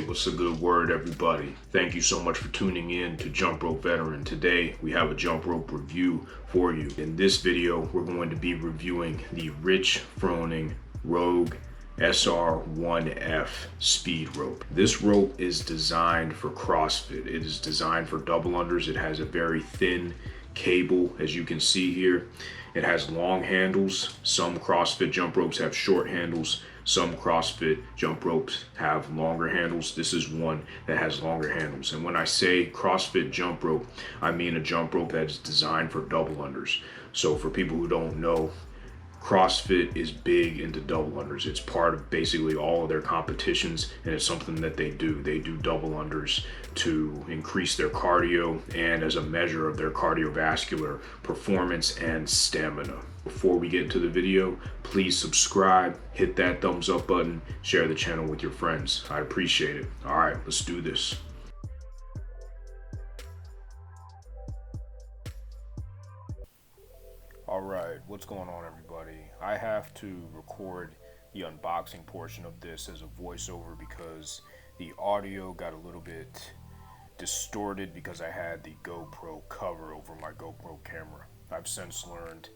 What's a good word, everybody? Thank you so much for tuning in to Jump Rope Veteran. Today we have a jump rope review for you. In this video we're going to be reviewing the Rich Froning Rogue SR1F speed rope. This rope is designed for CrossFit. It is designed for double unders. It has a very thin cable, as you can see here. It has long handles. Some CrossFit jump ropes have short handles. Some CrossFit jump ropes have longer handles. This is one that has longer handles. And when I say CrossFit jump rope, I mean a jump rope that is designed for double unders. So for people who don't know, CrossFit is big into double unders. It's part of basically all of their competitions, and it's something that they do. They do double unders to increase their cardio and as a measure of their cardiovascular performance and stamina. Before we get into the video, please subscribe, hit that thumbs up button, share the channel with your friends. I appreciate it. All right, let's do this. Alright, what's going on, everybody? I have to record the unboxing portion of this as a voiceover because the audio got a little bit distorted because I had the GoPro cover over my GoPro camera. I've since learned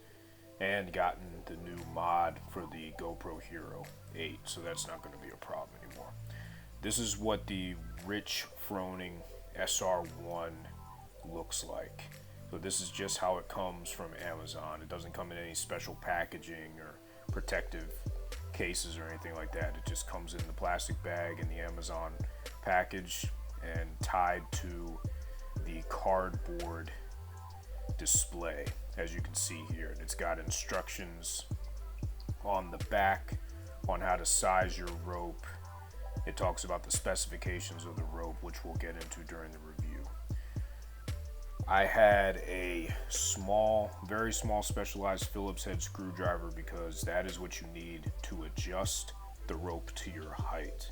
and gotten the new mod for the GoPro Hero 8, so that's not going to be a problem anymore. This is what the Rich Froning SR1 looks like. So this is just how it comes from Amazon. It doesn't come in any special packaging or protective cases or anything like that. It just comes in the plastic bag in the Amazon package and tied to the cardboard display, as you can see here. And it's got instructions on the back on how to size your rope. It talks about the specifications of the rope, which we'll get into during the review. I had a small, very small specialized Phillips head screwdriver because that is what you need to adjust the rope to your height.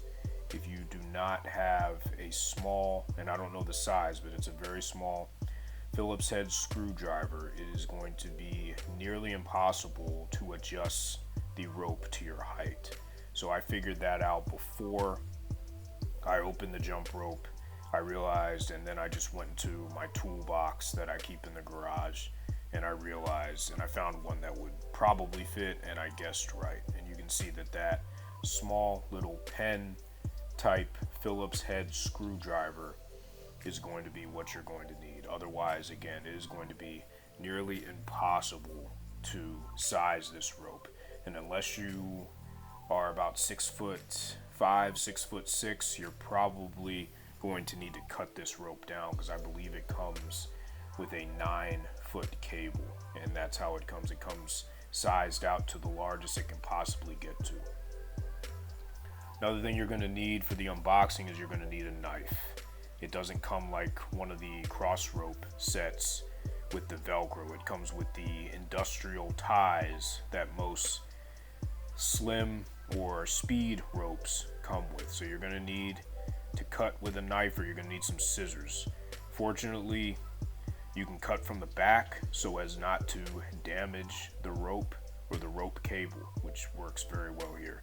If you do not have a small, and I don't know the size, but it's a very small Phillips head screwdriver, it is going to be nearly impossible to adjust the rope to your height. So I figured that out before I opened the jump rope. I realized, and then I just went into my toolbox that I keep in the garage, and I realized, and I found one that would probably fit, and I guessed right. And you can see that that small little pen type Phillips head screwdriver is going to be what you're going to need. Otherwise, again, it is going to be nearly impossible to size this rope. And unless you are about 6'5", 6'6", you're probably going to need to cut this rope down because I believe it comes with a 9-foot cable, and that's how it comes. It comes sized out to the largest it can possibly get to. Another thing you're going to need for the unboxing is you're going to need a knife. It doesn't come like one of the cross rope sets with the Velcro. It comes with the industrial ties that most slim or speed ropes come with. So you're going to need to cut with a knife, or you're going to need some scissors. Fortunately, you can cut from the back so as not to damage the rope or the rope cable, which works very well here.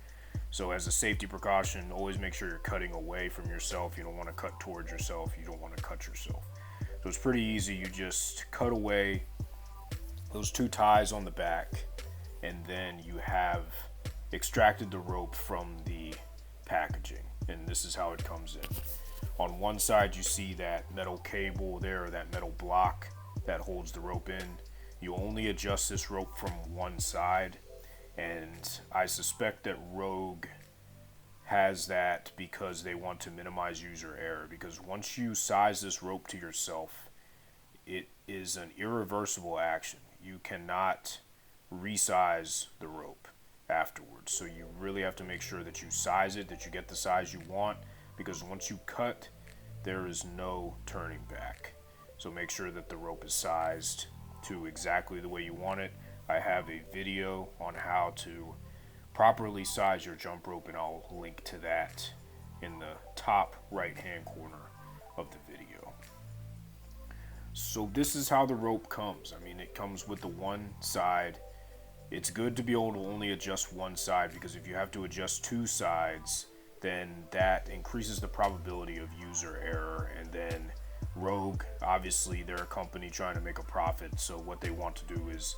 So as a safety precaution, always make sure you're cutting away from yourself. You don't want to cut towards yourself. You don't want to cut yourself. So it's pretty easy. You just cut away those 2 ties on the back, and then you have extracted the rope from the packaging, and this is how it comes in. On one side you see that metal cable there, or that metal block that holds the rope in. You only adjust this rope from one side, and I suspect that Rogue has that because they want to minimize user error, because once you size this rope to yourself, it is an irreversible action. You cannot resize the rope afterwards. So you really have to make sure that you size it, that you get the size you want, because once you cut, there is no turning back. So make sure that the rope is sized to exactly the way you want it. I have a video on how to properly size your jump rope, and I'll link to that in the top right hand corner of the video. So this is how the rope comes. I mean, it comes with the one side. It's good to be able to only adjust one side, because if you have to adjust 2 sides, then that increases the probability of user error. And then Rogue, obviously they're a company trying to make a profit, so what they want to do is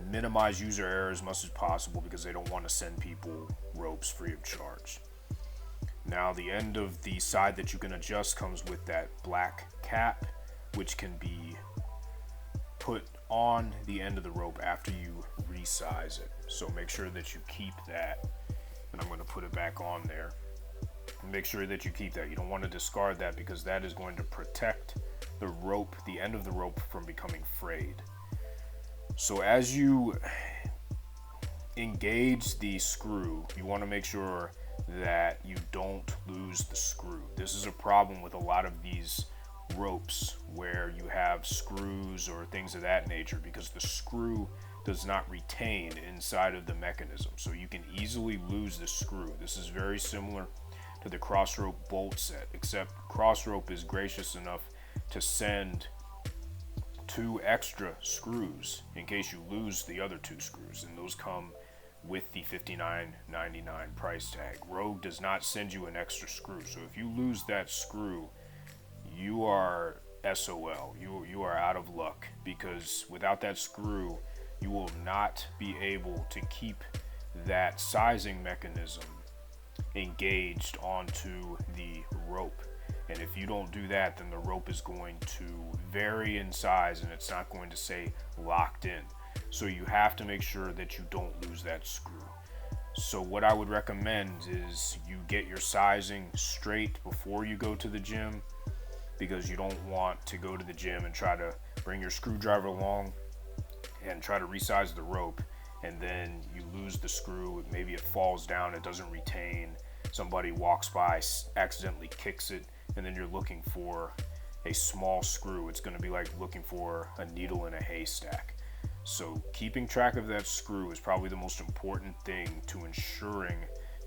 minimize user error as much as possible, because they don't want to send people ropes free of charge. Now the end of the side that you can adjust comes with that black cap, which can be put on the end of the rope after you resize it. So make sure that you keep that, and I'm going to put it back on there. Make sure that you keep that. You don't want to discard that, because that is going to protect the rope, the end of the rope, from becoming frayed. So as you engage the screw, you want to make sure that you don't lose the screw. This is a problem with a lot of these ropes where you have screws or things of that nature, because the screw does not retain inside of the mechanism. So you can easily lose the screw. This is very similar to the crossrope bolt set, except crossrope is gracious enough to send 2 extra screws in case you lose the other 2 screws, and those come with the $59.99 price tag. Rogue does not send you an extra screw, so if you lose that screw, you are SOL. You are out of luck, because without that screw, you will not be able to keep that sizing mechanism engaged onto the rope. And if you don't do that, then the rope is going to vary in size, and it's not going to stay locked in. So you have to make sure that you don't lose that screw. So what I would recommend is you get your sizing straight before you go to the gym, because you don't want to go to the gym and try to bring your screwdriver along and try to resize the rope, and then you lose the screw. Maybe it falls down, it doesn't retain, somebody walks by, accidentally kicks it, and then you're looking for a small screw. It's going to be like looking for a needle in a haystack. So keeping track of that screw is probably the most important thing to ensuring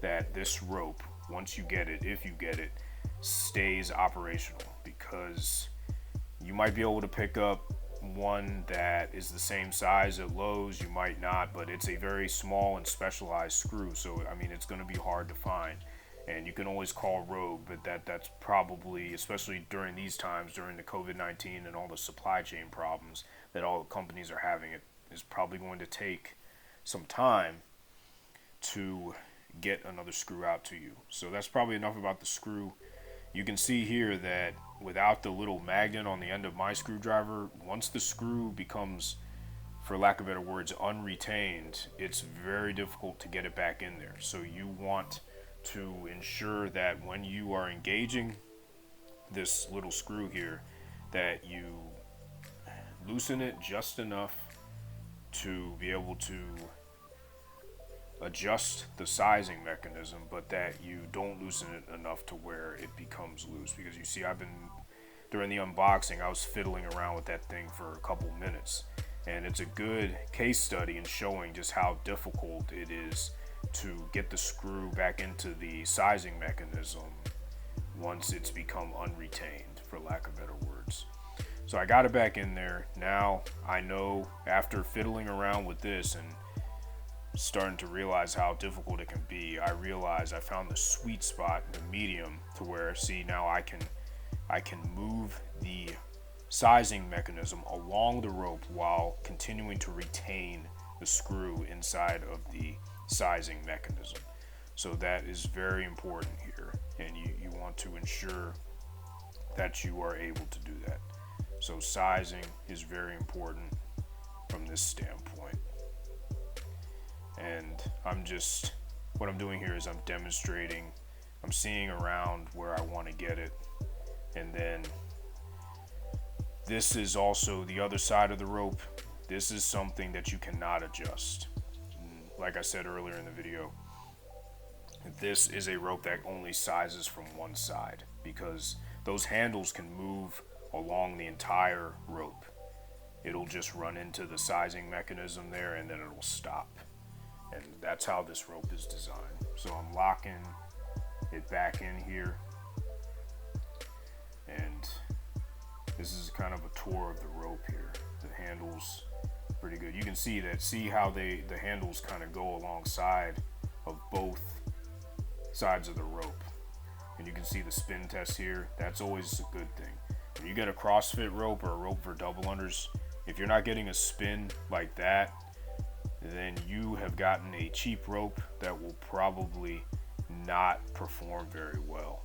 that this rope, once you get it, if you get it, stays operational, because you might be able to pick up one that is the same size at Lowe's, you might not, but it's a very small and specialized screw, so I mean, it's going to be hard to find. And you can always call Rogue, but that's probably, especially during these times, during the COVID-19 and all the supply chain problems that all the companies are having, it is probably going to take some time to get another screw out to you. So that's probably enough about the screw. You can see here that without the little magnet on the end of my screwdriver, once the screw becomes, for lack of better words, unretained, it's very difficult to get it back in there. So you want to ensure that when you are engaging this little screw here, that you loosen it just enough to be able to adjust the sizing mechanism, but that you don't loosen it enough to where it becomes loose. Because you see, during the unboxing, I was fiddling around with that thing for a couple minutes, and it's a good case study in showing just how difficult it is to get the screw back into the sizing mechanism once it's become unretained, for lack of better words. So I got it back in there. Now I know, after fiddling around with this and starting to realize how difficult it can be, I realized I found the sweet spot, the medium, to where, see, now I can move the sizing mechanism along the rope while continuing to retain the screw inside of the sizing mechanism. So that is very important here, and you want to ensure that you are able to do that. So sizing is very important from this standpoint. And what I'm doing here is I'm demonstrating, I'm seeing around where I want to get it. And then this is also the other side of the rope. This is something that you cannot adjust. Like I said earlier in the video, this is a rope that only sizes from one side, because those handles can move along the entire rope. It'll just run into the sizing mechanism there, and then it'll stop. And that's how this rope is designed. So I'm locking it back in here, and this is kind of a tour of the rope here. The handles pretty good. You can see how the handles kind of go alongside of both sides of the rope. And you can see the spin test here. That's always a good thing. When you get a CrossFit rope or a rope for double unders, if you're not getting a spin like that, then you have gotten a cheap rope that will probably not perform very well.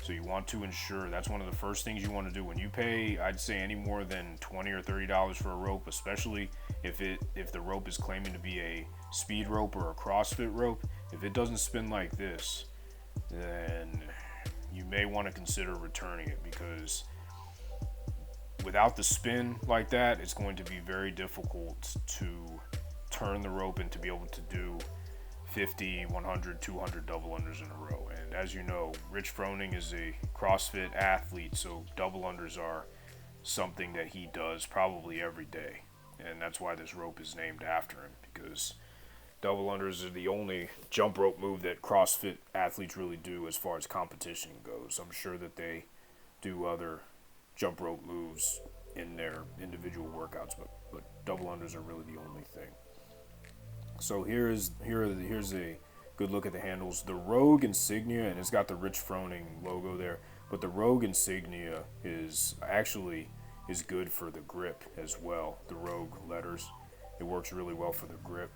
So you want to ensure, that's one of the first things you want to do when you pay, I'd say, any more than $20 or $30 for a rope, especially if the rope is claiming to be a speed rope or a CrossFit rope. If it doesn't spin like this, then you may want to consider returning it, because without the spin like that, it's going to be very difficult to turn the rope and to be able to do 50, 100, 200 double unders in a row. And as you know, Rich Froning is a CrossFit athlete, so double unders are something that he does probably every day. And that's why this rope is named after him, because double unders are the only jump rope move that CrossFit athletes really do as far as competition goes. I'm sure that they do other jump rope moves in their individual workouts, but double unders are really the only thing. So here's a good look at the handles. The Rogue insignia, and it's got the Rich Froning logo there, but the Rogue insignia is good for the grip as well. The Rogue letters, it works really well for the grip.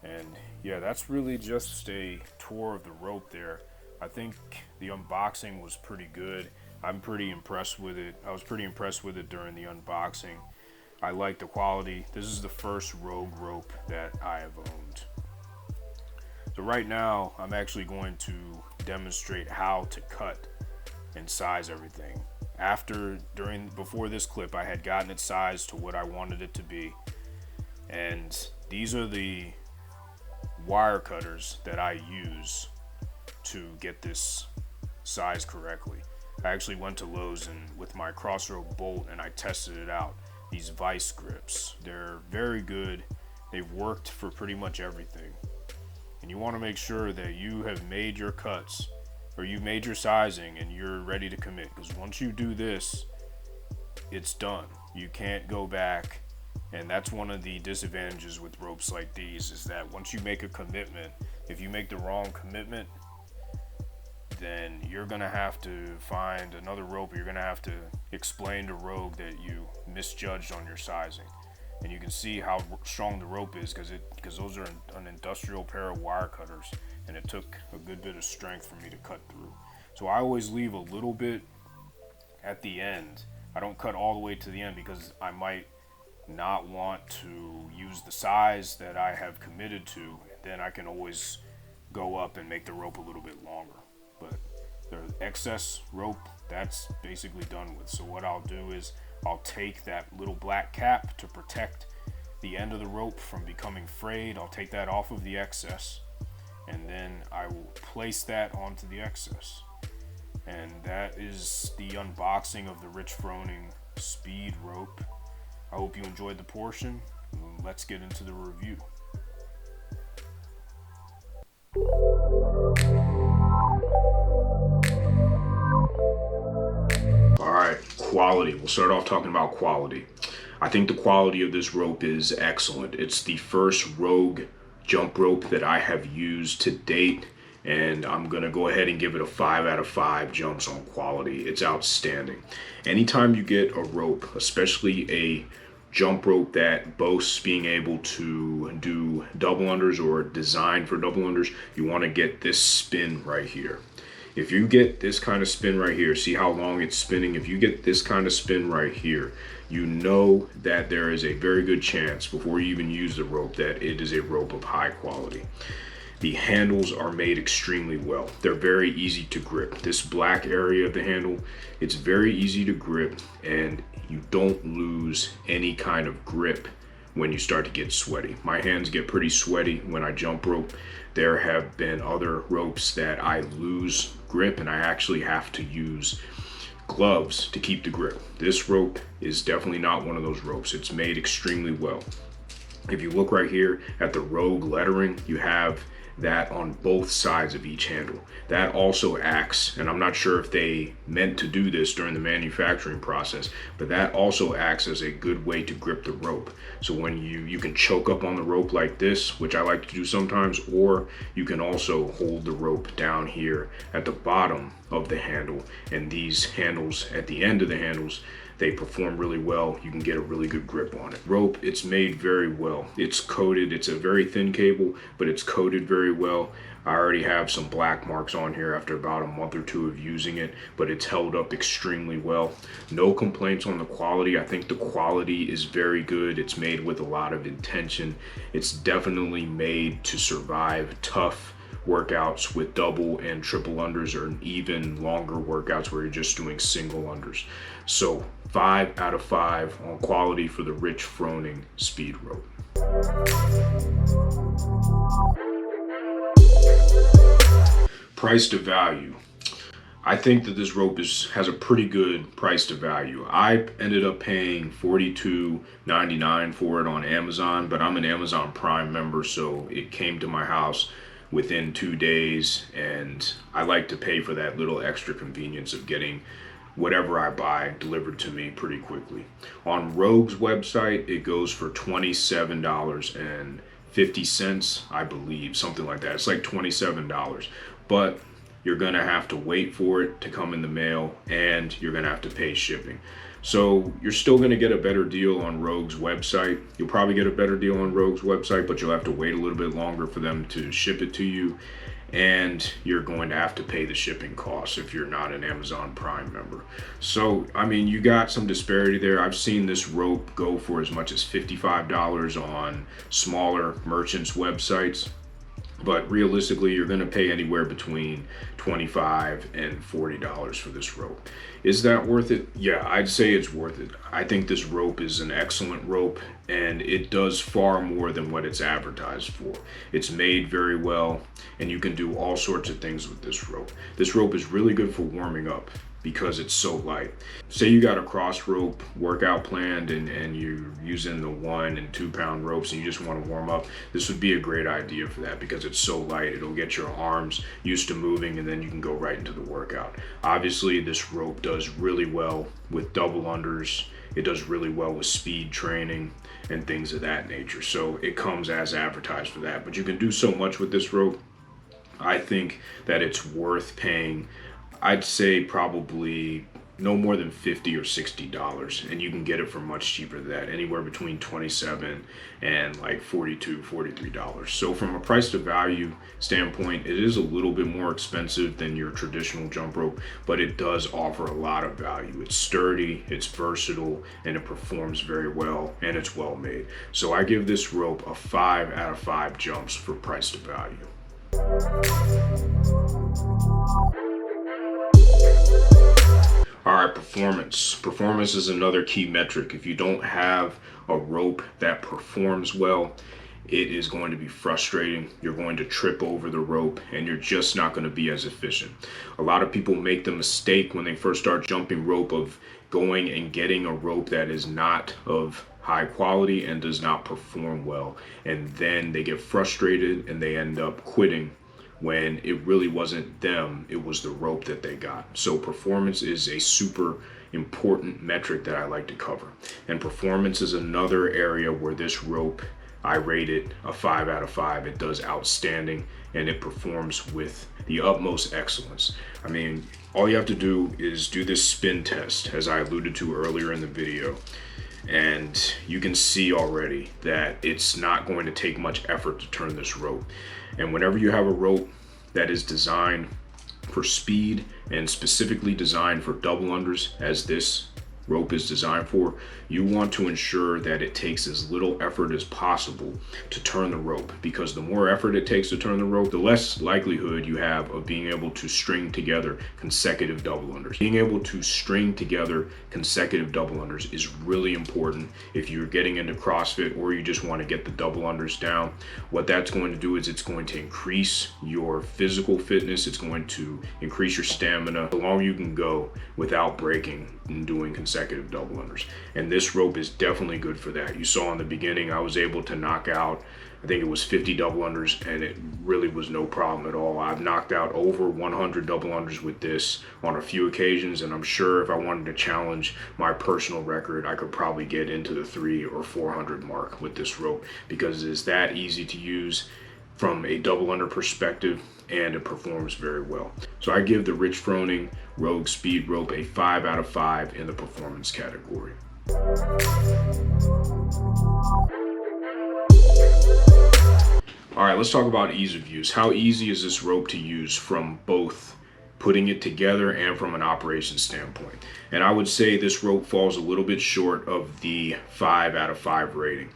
And yeah, that's really just a tour of the rope there. I think the unboxing was pretty good. I'm pretty impressed with it. I was pretty impressed with it during the unboxing. I like the quality. This is the first Rogue rope that I have owned. So right now, I'm actually going to demonstrate how to cut and size everything. Before this clip, I had gotten it sized to what I wanted it to be. And these are the wire cutters that I use to get this size correctly. I actually went to Lowe's and with my crossrope bolt, and I tested it out. These vice grips, they're very good. They've worked for pretty much everything. And you want to make sure that you have made your cuts, or you've made your sizing, and you're ready to commit, because once you do this, it's done. You can't go back. And that's one of the disadvantages with ropes like these, is that once you make a commitment, if you make the wrong commitment, then you're gonna have to find another rope. You're gonna have to explain to Rogue that you misjudged on your sizing. And you can see how strong the rope is, because those are an industrial pair of wire cutters, and it took a good bit of strength for me to cut through. So I always leave a little bit at the end. I don't cut all the way to the end, because I might not want to use the size that I have committed to. Then I can always go up and make the rope a little bit longer. But the excess rope, that's basically done with. So what I'll do is I'll take that little black cap to protect the end of the rope from becoming frayed. I'll take that off of the excess, and then I will place that onto the excess. And that is the unboxing of the Rich Froning speed rope. I hope you enjoyed the portion. Let's get into the review. Alright, quality. We'll start off talking about quality. I think the quality of this rope is excellent. It's the first Rogue jump rope that I have used to date, and I'm gonna go ahead and give it a 5 out of 5 jumps on quality. It's outstanding. Anytime you get a rope, especially a jump rope that boasts being able to do double unders or designed for double unders, you want to get this spin right here. If you get this kind of spin right here, see how long it's spinning? If you get this kind of spin right here, you know that there is a very good chance before you even use the rope that it is a rope of high quality. The handles are made extremely well. They're very easy to grip. This black area of the handle, it's very easy to grip, and you don't lose any kind of grip when you start to get sweaty. My hands get pretty sweaty when I jump rope. There have been other ropes that I lose grip and I actually have to use gloves to keep the grip. This rope is definitely not one of those ropes. It's made extremely well. If you look right here at the rogue lettering, you have that on both sides of each handle. That also acts, and I'm not sure if they meant to do this during the manufacturing process, but that also acts as a good way to grip the rope. So when you can choke up on the rope like this, which I like to do sometimes, or you can also hold the rope down here at the bottom of the handle, and these handles at the end of the handles, they perform really well. You can get a really good grip on it. Rope, it's made very well. It's coated. It's a very thin cable, but it's coated very well. I already have some black marks on here after about a month or two of using it, but it's held up extremely well. No complaints on the quality. I think the quality is very good. It's made with a lot of intention. It's definitely made to survive tough workouts with double and triple unders, or even longer workouts where you're just doing single unders. So 5 out of 5 on quality for the Rich Froning speed rope. Price to value. I think that this rope has a pretty good price to value. I ended up paying $42.99 for it on Amazon, but I'm an Amazon Prime member, so it came to my house within 2 days, and I like to pay for that little extra convenience of getting whatever I buy delivered to me pretty quickly. On Rogue's website, it goes for $27.50, I believe, something like that. It's like $27, but you're gonna have to wait for it to come in the mail, and you're gonna have to pay shipping. So you're still gonna get a better deal on Rogue's website. You'll probably get a better deal on Rogue's website, but you'll have to wait a little bit longer for them to ship it to you. And you're going to have to pay the shipping costs if you're not an Amazon Prime member. So, I mean, you got some disparity there. I've seen this rope go for as much as $55 on smaller merchants' websites. But realistically, you're going to pay anywhere between $25 and $40 for this rope. Is that worth it? Yeah, I'd say it's worth it. I think this rope is an excellent rope, and it does far more than what it's advertised for. It's made very well, and you can do all sorts of things with this rope. This rope is really good for warming up because it's so light. Say you got a cross rope workout planned and you're using the 1 and 2 pound ropes and you just want to warm up, this would be a great idea for that because it's so light. It'll get your arms used to moving, and then you can go right into the workout. Obviously, this rope does really well with double unders. It does really well with speed training and things of that nature. So it comes as advertised for that, but you can do so much with this rope. I think that it's worth paying, I'd say probably no more than $50 or $60, and you can get it for much cheaper than that, anywhere between $27 and like $42, $43. So from a price to value standpoint, it is a little bit more expensive than your traditional jump rope, but it does offer a lot of value. It's sturdy, it's versatile, and it performs very well, and it's well made. So I give this rope a 5 out of 5 jumps for price to value. All right, performance. Performance is another key metric. If you don't have a rope that performs well, it is going to be frustrating. You're going to trip over the rope, and you're just not going to be as efficient. A lot of people make the mistake when they first start jumping rope of going and getting a rope that is not of high quality and does not perform well, and then they get frustrated and they end up quitting when it really wasn't them, it was the rope that they got. So performance is a super important metric that I like to cover. And performance is another area where this rope I rate it a 5 out of 5. It does outstanding and it performs with the utmost excellence. I mean, all you have to do is do this spin test, as I alluded to earlier in the video, and you can see already that it's not going to take much effort to turn this rope. And whenever you have a rope that is designed for speed and specifically designed for double unders, as this rope is designed for, you want to ensure that it takes as little effort as possible to turn the rope, because the more effort it takes to turn the rope, the less likelihood you have of being able to string together consecutive double unders. Being able to string together consecutive double unders is really important if you're getting into CrossFit or you just want to get the double unders down. What that's going to do is it's going to increase your physical fitness, it's going to increase your stamina, the longer you can go without breaking and doing consecutive double unders. And this rope is definitely good for that. You saw in the beginning I was able to knock out, I think it was 50 double unders, and it really was no problem at all. I've knocked out over 100 double unders with this on a few occasions, and I'm sure if I wanted to challenge my personal record, I could probably get into the 300 or 400 mark with this rope, because it's that easy to use from a double under perspective, and it performs very well. So I give the Rich Froning Rogue Speed Rope a 5 out of 5 in the performance category. All right, let's talk about ease of use. How easy is this rope to use from both putting it together and from an operations standpoint? And I would say this rope falls a little bit short of the 5 out of 5 rating.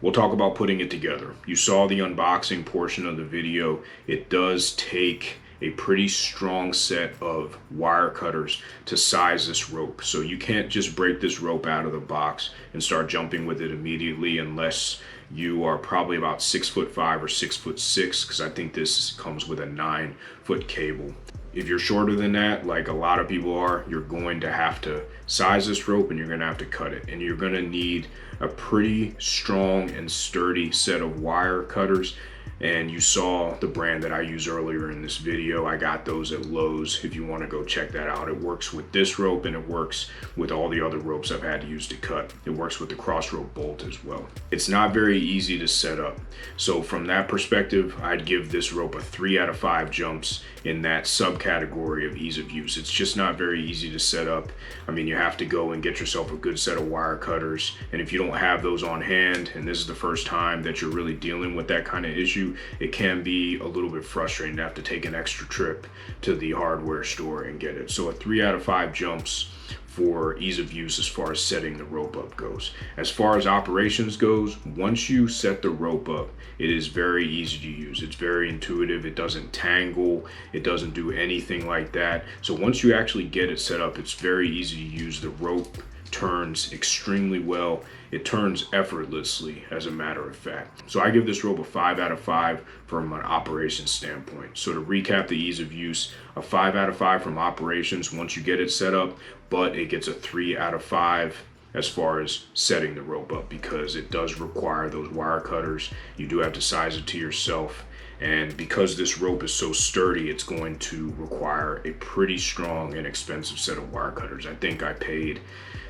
We'll talk about putting it together. You saw the unboxing portion of the video. It does take a pretty strong set of wire cutters to size this rope. So you can't just break this rope out of the box and start jumping with it immediately unless you are probably about 6'5" or 6'6", because I think this comes with a 9-foot cable. If you're shorter than that, like a lot of people are, you're going to have to size this rope and you're going to have to cut it. And you're going to need a pretty strong and sturdy set of wire cutters. And you saw the brand that I used earlier in this video. I got those at Lowe's if you want to go check that out. It works with this rope and it works with all the other ropes I've had to use to cut. It works with the cross rope bolt as well. It's not very easy to set up. So from that perspective, I'd give this rope a 3 out of 5 jumps in that subcategory of ease of use. It's just not very easy to set up. I mean, you have to go and get yourself a good set of wire cutters. And if you don't have those on hand, and this is the first time that you're really dealing with that kind of issue, it can be a little bit frustrating to have to take an extra trip to the hardware store and get it. So a 3 out of 5 jumps for ease of use as far as setting the rope up goes. As far as operations goes, once you set the rope up, it is very easy to use. It's very intuitive. It doesn't tangle. It doesn't do anything like that. So once you actually get it set up, it's very easy to use. The rope turns extremely well. It turns effortlessly, as a matter of fact. So I give this rope a 5 out of 5 from an operations standpoint. So to recap the ease of use, a 5 out of 5 from operations once you get it set up, but it gets a 3 out of 5 as far as setting the rope up, because it does require those wire cutters. You do have to size it to yourself. And because this rope is so sturdy, it's going to require a pretty strong and expensive set of wire cutters. I think I paid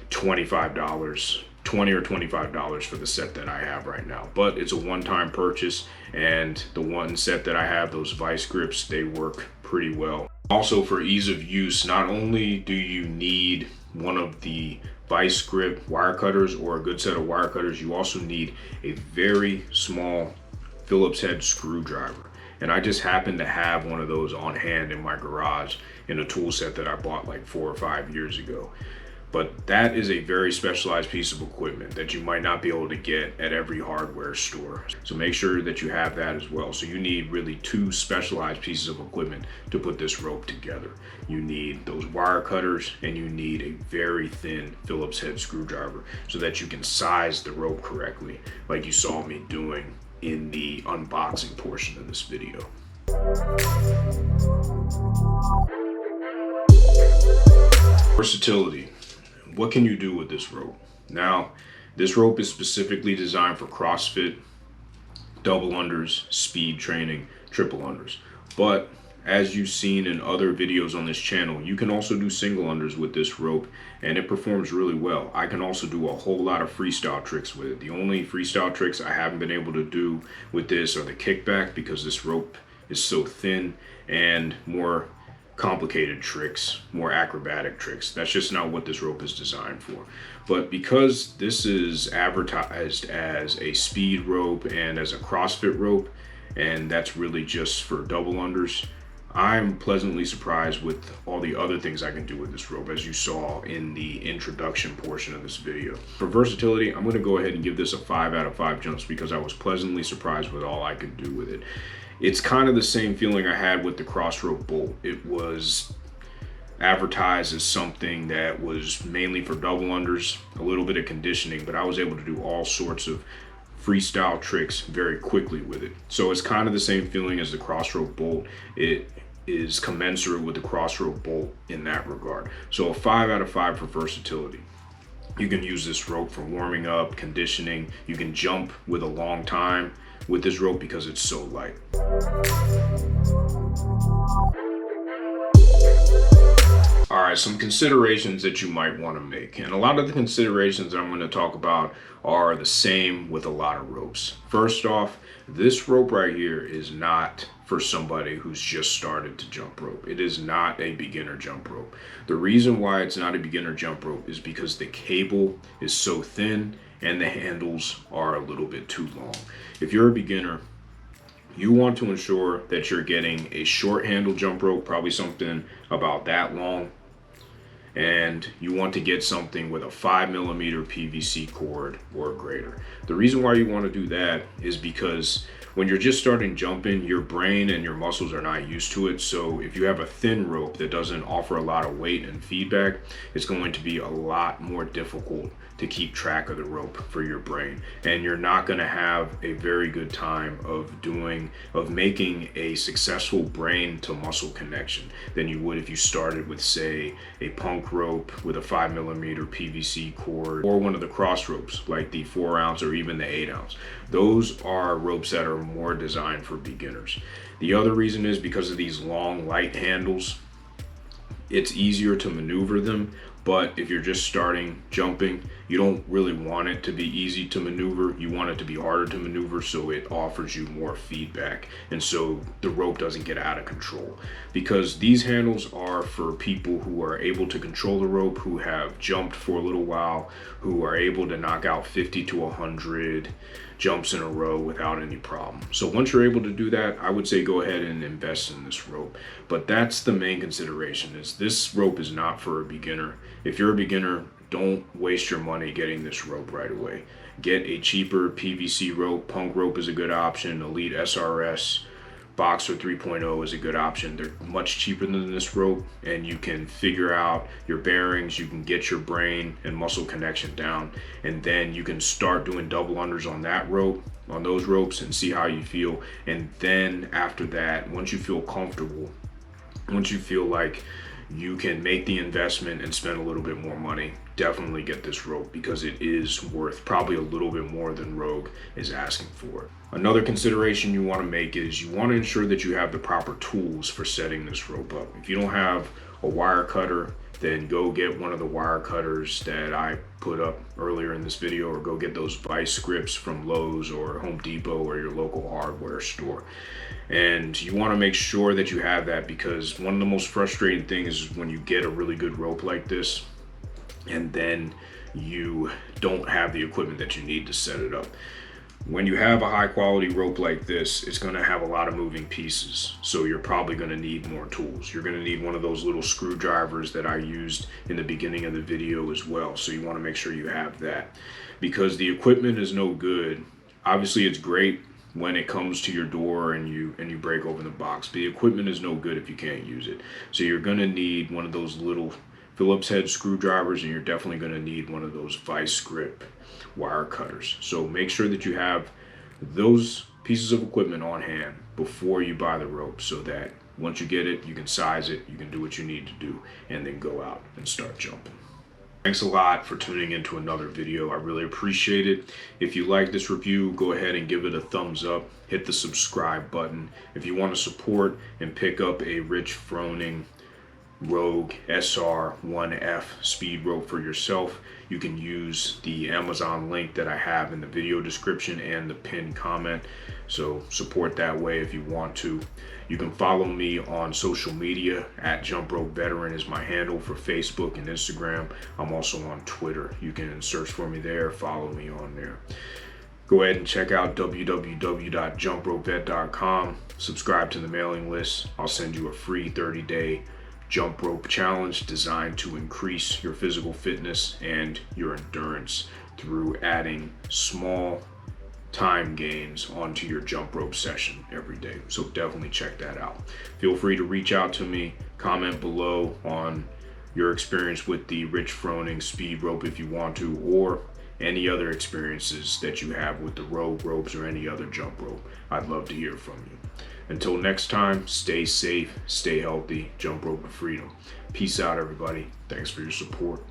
$20 or $25 for the set that I have right now, but it's a one-time purchase, and the one set that I have, those vice grips, they work pretty well. Also, for ease of use, not only do you need one of the vice grip wire cutters or a good set of wire cutters, you also need a very small Phillips head screwdriver. And I just happen to have one of those on hand in my garage in a tool set that I bought like 4 or 5 years ago. But that is a very specialized piece of equipment that you might not be able to get at every hardware store. So make sure that you have that as well. So you need really 2 specialized pieces of equipment to put this rope together. You need those wire cutters and you need a very thin Phillips head screwdriver so that you can size the rope correctly, like you saw me doing in the unboxing portion of this video. Versatility. What can you do with this rope? Now, this rope is specifically designed for CrossFit, double unders, speed training, triple unders. But as you've seen in other videos on this channel, you can also do single unders with this rope, and it performs really well. I can also do a whole lot of freestyle tricks with it. The only freestyle tricks I haven't been able to do with this are the kickback, because this rope is so thin, and more complicated tricks, more acrobatic tricks. That's just not what this rope is designed for. But because this is advertised as a speed rope and as a CrossFit rope, and that's really just for double unders, I'm pleasantly surprised with all the other things I can do with this rope, as you saw in the introduction portion of this video. For versatility, I'm going to go ahead and give this a 5 out of 5 jumps, because I was pleasantly surprised with all I could do with it. It's kind of the same feeling I had with the cross rope bolt. It was advertised as something that was mainly for double unders, a little bit of conditioning, but I was able to do all sorts of freestyle tricks very quickly with it. So it's kind of the same feeling as the cross rope bolt. It is commensurate with the cross rope bolt in that regard. So a 5 out of 5 for versatility. You can use this rope for warming up, conditioning. You can jump with a long time with this rope because it's so light. All right, some considerations that you might want to make. And a lot of the considerations that I'm going to talk about are the same with a lot of ropes. First off, this rope right here is not for somebody who's just started to jump rope. It is not a beginner jump rope. The reason why it's not a beginner jump rope is because the cable is so thin and the handles are a little bit too long. If you're a beginner, you want to ensure that you're getting a short handle jump rope, probably something about that long, and you want to get something with a 5mm PVC cord or greater. The reason why you want to do that is because when you're just starting jumping, your brain and your muscles are not used to it. So if you have a thin rope that doesn't offer a lot of weight and feedback, it's going to be a lot more difficult to keep track of the rope for your brain, and you're not going to have a very good time of making a successful brain to muscle connection than you would if you started with, say, a punk rope with a 5mm PVC cord, or one of the cross ropes like the 4-ounce or even the 8-ounce. Those are ropes that are more designed for beginners. The other reason is because of these long light handles. It's easier to maneuver them, but if you're just starting jumping, you don't really want it to be easy to maneuver. You want it to be harder to maneuver, so it offers you more feedback, and so the rope doesn't get out of control. Because these handles are for people who are able to control the rope, who have jumped for a little while, who are able to knock out 50 to 100 jumps in a row without any problem. So once you're able to do that, I would say go ahead and invest in this rope. But that's the main consideration, is this rope is not for a beginner. If you're a beginner, don't waste your money getting this rope right away. Get a cheaper PVC rope. Punk rope is a good option. Elite SRS Boxer 3.0 is a good option. They're much cheaper than this rope, and you can figure out your bearings, you can get your brain and muscle connection down, and then you can start doing double unders on that rope, on those ropes, and see how you feel. And then after that, once you feel comfortable, once you feel like you can make the investment and spend a little bit more money, definitely get this rope, because it is worth probably a little bit more than Rogue is asking for. Another consideration you want to make is you want to ensure that you have the proper tools for setting this rope up. If you don't have a wire cutter, then go get one of the wire cutters that I put up earlier in this video, or go get those vice grips from Lowe's or Home Depot or your local hardware store. And you want to make sure that you have that, because one of the most frustrating things is when you get a really good rope like this and then you don't have the equipment that you need to set it up. When you have a high quality rope like this, it's going to have a lot of moving pieces, so you're probably going to need more tools. You're going to need one of those little screwdrivers that I used in the beginning of the video as well, so you want to make sure you have that, because the equipment is no good. Obviously it's great when it comes to your door and you break open the box, but the equipment is no good if you can't use it. So you're going to need one of those little Phillips head screwdrivers, and you're definitely going to need one of those vice grip wire cutters. So make sure that you have those pieces of equipment on hand before you buy the rope, so that once you get it, you can size it, you can do what you need to do, and then go out and start jumping. Thanks a lot for tuning into another video. I really appreciate it. If you like this review, go ahead and give it a thumbs up. Hit the subscribe button. If you want to support and pick up a Rich Froning Rogue SR1F speed rope for yourself, you can use the Amazon link that I have in the video description and the pinned comment. So support that way if you want to. You can follow me on social media at Jump Rope Veteran is my handle for Facebook and Instagram. I'm also on Twitter. You can search for me there, follow me on there. Go ahead and check out www.jumpropevet.com. Subscribe to the mailing list. I'll send you a free 30-day jump rope challenge designed to increase your physical fitness and your endurance through adding small time gains onto your jump rope session every day. So definitely check that out. Feel free to reach out to me, comment below on your experience with the Rich Froning speed rope if you want to, or any other experiences that you have with the Rogue ropes or any other jump rope. I'd love to hear from you. Until next time, stay safe, stay healthy, jump rope to freedom. Peace out, everybody. Thanks for your support.